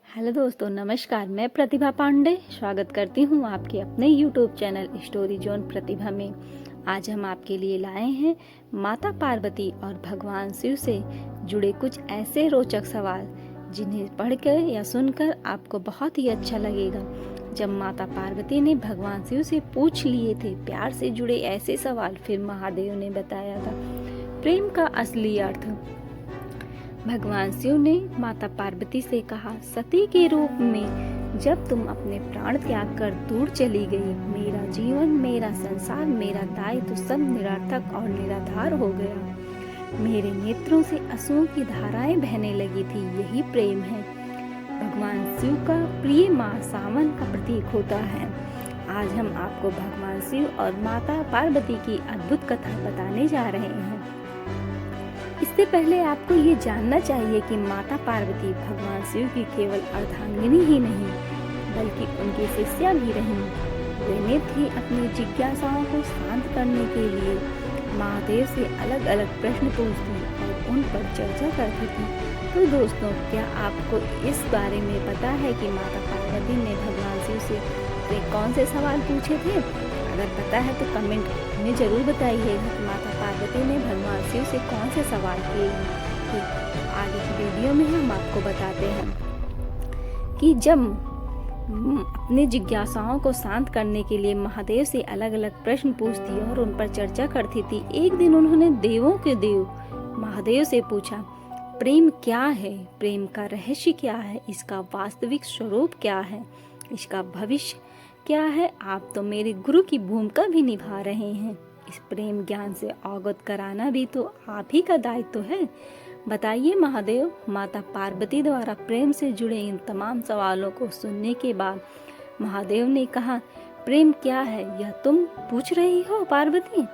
Hello दोस्तों, नमस्कार। मैं प्रतिभा पांडे स्वागत करती हूँ आपके अपने यूट्यूब चैनल स्टोरी जोन प्रतिभा में। आज हम आपके लिए लाए हैं माता पार्वती और भगवान शिव से जुड़े कुछ ऐसे रोचक सवाल जिन्हें पढ़कर या सुनकर आपको बहुत ही अच्छा लगेगा। जब माता पार्वती ने भगवान शिव से पूछ लिए थे प्यार से जुड़े ऐसे सवाल, फिर महादेव ने बताया था प्रेम का असली अर्थ। भगवान शिव ने माता पार्वती से कहा, सती के रूप में जब तुम अपने प्राण त्याग कर दूर चली गई, मेरा जीवन, मेरा संसार, मेरा दायित्व सब निरर्थक और निराधार हो गया। मेरे नेत्रों से आंसुओं की धाराएं बहने लगी थी। यही प्रेम है। भगवान शिव का प्रिय माँ सावन का प्रतीक होता है। आज हम आपको भगवान शिव और माता पार्वती की अद्भुत कथा बताने जा रहे हैं। इससे पहले आपको ये जानना चाहिए कि माता पार्वती भगवान शिव की केवल अर्धांगिनी ही नहीं, बल्कि उनकी शिष्या भी रहीं। वे नित्य ही अपनी जिज्ञासाओं को शांत करने के लिए महादेव से अलग अलग प्रश्न पूछती और उन पर चर्चा करती थी। तो दोस्तों, क्या आपको इस बारे में पता है कि माता पार्वती ने भगवान शिव से कौन से सवाल पूछे थे? अगर पता है तो कमेंट में जरूर बताइएगा कि माता पार्वती ने भगवान शिव से कौन से सवाल किए हैं। आगे की वीडियो में हम आपको बताते हैं कि जब अपनी जिज्ञासाओं को शांत करने के लिए महादेव से अलग अलग प्रश्न पूछती और उन पर चर्चा करती थी, एक दिन उन्होंने देवों के देव महादेव से पूछा, प्रेम क्या है? प्रेम का रहस्य क्या है? इसका वास्तविक स्वरूप क्या है? इसका भविष्य क्या है? आप तो मेरे गुरु की भूमिका भी निभा रहे हैं। इस प्रेम ज्ञान से अवगत कराना भी तो आप ही का दायित्व है। बताइए महादेव। माता पार्वती द्वारा प्रेम से जुड़े इन तमाम सवालों को सुनने के बाद महादेव ने कहा, प्रेम क्या है यह तुम पूछ रही हो पार्वती?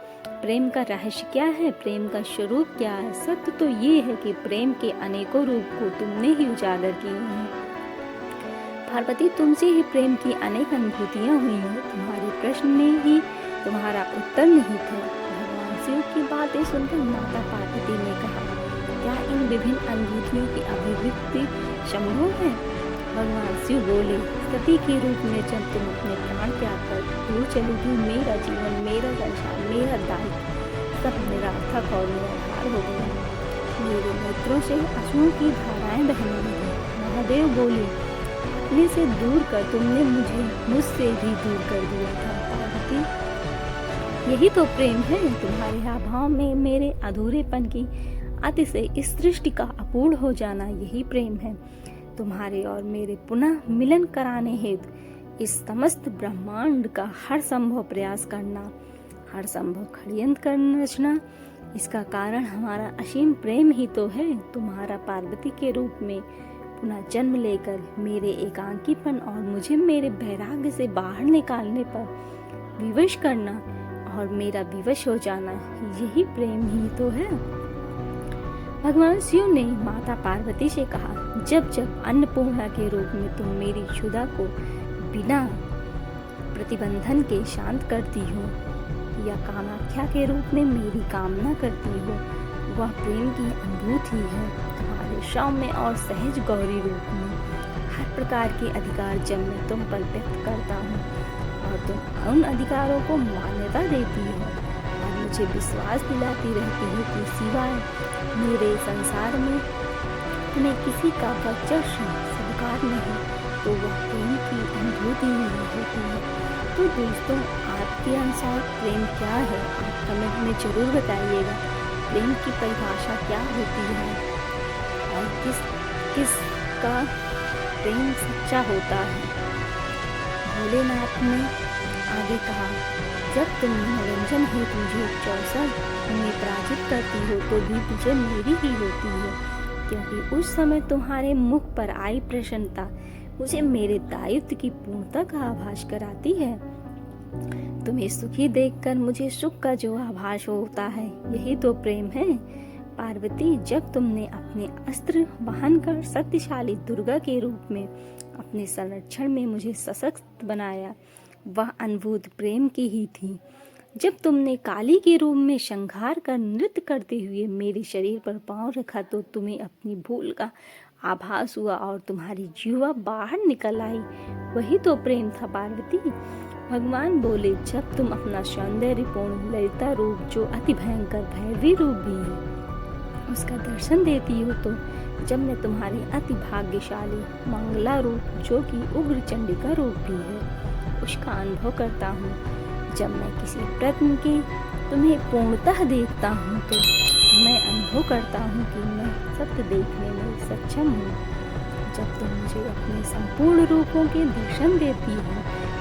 प्रेम का रहस्य क्या है? प्रेम का स्वरूप क्या है? सत्य तो ये है कि प्रेम के अनेकों रूप को तुमने ही उजागर किए हैं पार्वती। तुमसे ही प्रेम की अनेक अनुभूतियाँ हुई हैं। तुम्हारे प्रश्न में ही तुम्हारा उत्तर नहीं था। भगवान शिव की बातें सुनकर माता पार्वती ने कहा, क्या इन विभिन्न अनुभूतियों की अभिव्यक्ति संभव है? भगवान शिव बोले, सती के रूप में जब तुम अपने प्राण त्याग कर दूर चली गई, मेरा जीवन, मेरा संसार, मेरा दायित्व सब निरर्थक और निराधार हो गया। मेरे नेत्रों से आंसुओं की धाराएं बहने लगी। महादेव बोले, अपने से दूर कर तुमने मुझसे भी दूर कर दिया था पार्वती। यही तो प्रेम है। तुम्हारे अभाव में मेरे अधूरेपन की अतिशय इस सृष्टि का अपूर्ण हो जाना, यही प्रेम है। तुम्हारे और मेरे पुनः मिलन कराने हेतु इस समस्त ब्रह्मांड का हर संभव प्रयास करना, हर संभव षड्यंत्र करना रचना, इसका कारण हमारा असीम प्रेम ही तो है। तुम्हारा पार्वती के रूप में पुनः जन्म लेकर मेरे एकांकीपन और मुझे मेरे वैराग्य से बाहर निकालने पर विवश करना और मेरा विवश हो जाना, यही प्रेम ही तो है। भगवान शिव ने माता पार्वती से कहा, जब जब अन्नपूर्णा के रूप में तुम मेरी क्षुधा को बिना प्रतिबंधन के शांत करती हो, या कामाख्या के रूप में मेरी कामना करती हो, वह प्रेम की अनुभूति है। तुम्हारे सौम्य और सहज गौरी रूप में हर प्रकार के अधिकार जब मैं तुम पर व्यक्त करता हूँ और तुम उन अधिकारों को मान्यता देती हो और मुझे विश्वास दिलाती रहती हो कि सिवाय मेरे संसार में तुम्हें किसी का वर्चस्व स्वीकार नहीं, तो वह प्रेम की अनुभूति नहीं होती है। तो दोस्तों, आपके अनुसार प्रेम क्या है? आप कमेंट में जरूर बताइएगा। प्रेम की परिभाषा क्या होती है और किस का प्रेम सच्चा होता है? भोलेनाथ ने आगे कहा, जब तुम मनोरंजन हेतु मुझे 64 में पराजित करती हो तो भी विजय मेरी ही होती है, क्योंकि उस समय तुम्हारे मुख पर आई प्रसन्नता मुझे मेरे दायित्व की पूर्णता का आभास कराती है। तुम्हें सुखी देखकर मुझे सुख का जो आभास होता है, यही तो प्रेम है। पार्वती, जब तुमने अपने अस्त्र वहन कर शक्तिशाली दुर्गा के रूप में अपने संरक्षण में मुझे सशक्त बनाया, वह अनुभूत प्रेम की ही थी। जब तुमने काली के रूप में संहार कर नृत्य करते हुए मेरे शरीर पर पांव रखा, तो तुम्हें अपनी भूल का आभास हुआ और तुम्हारी जीवा बाहर निकल आई। वही तो प्रेम था पार्वती। भगवान बोले, जब तुम अपना सौंदर्यपूर्ण ललिता रूप, जो अति भयंकर भैरवी रूप भी है, उसका दर्शन देती हो, तो जब मैं तुम्हारे अति भाग्यशाली मंगला रूप, जो कि उग्र चंडिका रूप भी है, उसका अनुभव करता हूँ, जब मैं किसी प्रत्न के तुम्हें पूर्णतः देखता हूँ, तो मैं अनुभव करता हूँ कि मैं सत्य देखने में सक्षम हूँ। जब तुम मुझे अपने संपूर्ण रूपों के दर्शन देती हो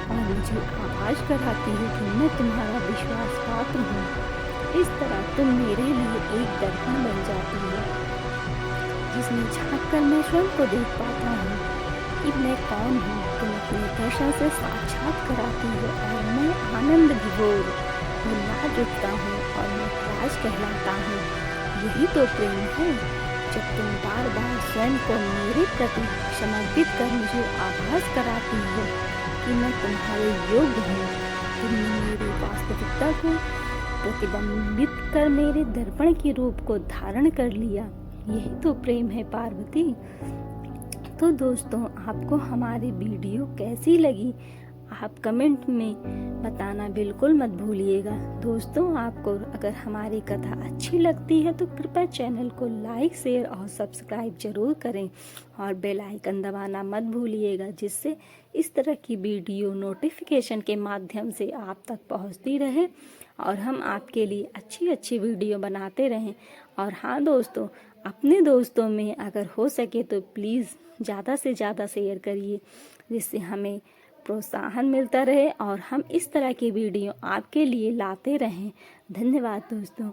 और मुझे आभास कराती हो कि मैं तुम्हारा विश्वास पात्र हूँ, इस तरह तुम मेरे लिए एक दर्पण बन जाती हो, जिसमें झांक कर मैं स्वयं को देख पाता हूँ कि मैं कौन हूँ। तुम अपने दर्शन से साक्षात कराती हो और मैं आनंद विभोर में नाच उठता हूँ और मैं राज कहलाता हूँ। यही तो प्रेम है, जब तुम बार बार स्वयं को मेरे प्रति समर्पित कर मुझे आभास कराती हो कि मैं तुम्हारे योग्य हूँ। तुमने मेरी वास्तविकता को प्रतिबिंबित कर मेरे दर्पण के रूप को धारण कर लिया। यही तो प्रेम है पार्वती। तो दोस्तों, आपको हमारी वीडियो कैसी लगी, आप कमेंट में बताना बिल्कुल मत भूलिएगा। दोस्तों, आपको अगर हमारी कथा अच्छी लगती है तो कृपया चैनल को लाइक, शेयर और सब्सक्राइब जरूर करें और बेल आइकन दबाना मत भूलिएगा, जिससे इस तरह की वीडियो नोटिफिकेशन के माध्यम से आप तक पहुंचती रहे और हम आपके लिए अच्छी अच्छी वीडियो बनाते रहें। और हाँ दोस्तों, अपने दोस्तों में अगर हो सके तो प्लीज़ ज़्यादा से ज़्यादा शेयर करिए, जिससे हमें प्रोत्साहन मिलता रहे और हम इस तरह की वीडियो आपके लिए लाते रहें। धन्यवाद दोस्तों।